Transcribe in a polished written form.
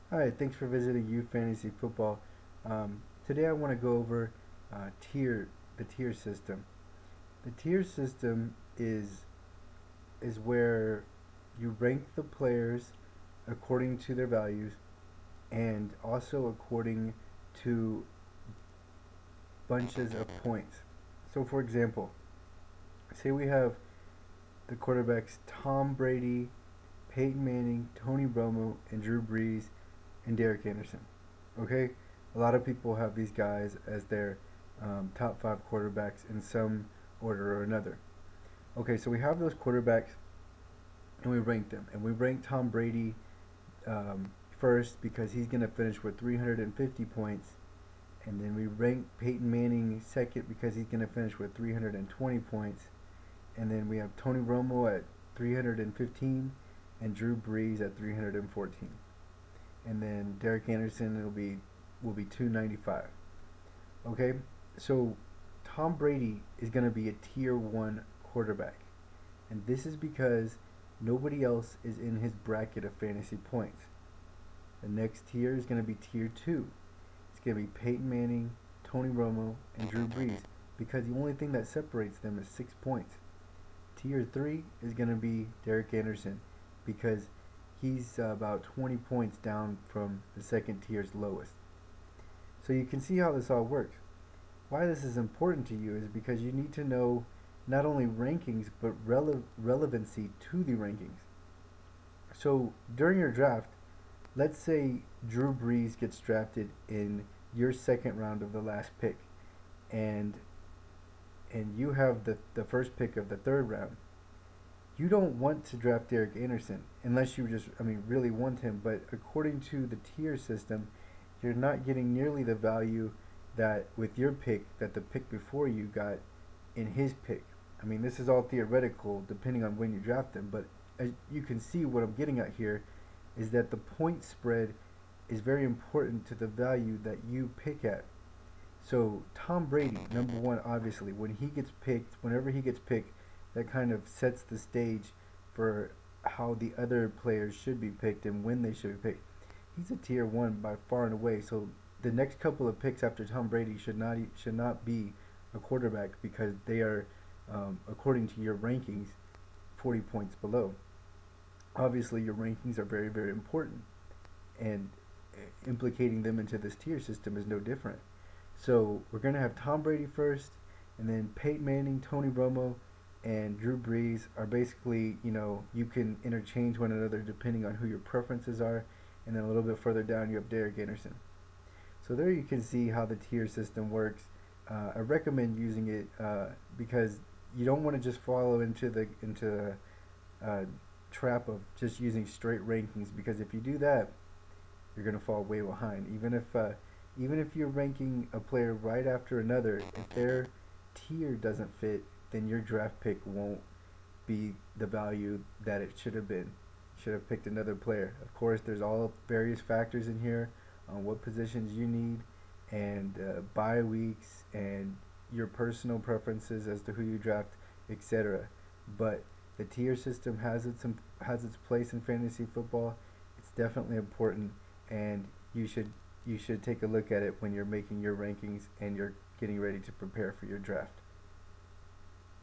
Hi, thanks for visiting Youth Fantasy Football. Today I want to go over tier the tier system. The tier system is where you rank the players according to their values and also according to bunches of points. So, for example, say we have the quarterbacks Tom Brady, Peyton Manning, Tony Romo, and Drew Brees, and Derek Anderson. Okay, a lot of people have these guys as their top five quarterbacks in some order or another. Okay, so we have those quarterbacks and we rank them, and we rank Tom Brady first because he's going to finish with 350 points, and then we rank Peyton Manning second because he's going to finish with 320 points, and then we have Tony Romo at 315 and Drew Brees at 314. And then Derek Anderson will be 295. Okay, so Tom Brady is going to be a tier one quarterback, and this is because nobody else is in his bracket of fantasy points. The next tier is going to be tier two. It's going to be Peyton Manning, Tony Romo, and Drew Brees because the only thing that separates them is 6 points. Tier three is going to be Derek Anderson because he's about 20 points down from the second tier's lowest. So you can see how this all works. Why this is important to you is because you need to know not only rankings but relevancy to the rankings. So during your draft, let's say Drew Brees gets drafted in your second round of the last pick, and you have the first pick of the third round. You don't want to draft Derek Anderson unless you just, really want him. But according to the tier system, you're not getting nearly the value that with your pick that the pick before you got in his pick. This is all theoretical depending on when you draft them, but as you can see, what I'm getting at here is that the point spread is very important to the value that you pick at. So Tom Brady, number one, obviously, whenever he gets picked, that kind of sets the stage for how the other players should be picked and when they should be picked. He's a tier one by far and away. So the next couple of picks after Tom Brady should not be a quarterback because they are, according to your rankings, 40 points below. Obviously, your rankings are very, very important, and implicating them into this tier system is no different. So we're going to have Tom Brady first, and then Peyton Manning, Tony Romo, and Drew Brees are basically, you can interchange one another depending on who your preferences are. And then a little bit further down, you have Derek Anderson. So there you can see how the tier system works. I recommend using it because you don't want to just follow into the trap of just using straight rankings, because if you do that, you're going to fall way behind. Even if you're ranking a player right after another, if their tier doesn't fit, then your draft pick won't be the value that it should have been. Should have picked another player. Of course, there's all various factors in here on what positions you need, and bye weeks, and your personal preferences as to who you draft, etc. But the tier system has its place in fantasy football. It's definitely important, and you should take a look at it when you're making your rankings and you're getting ready to prepare for your draft.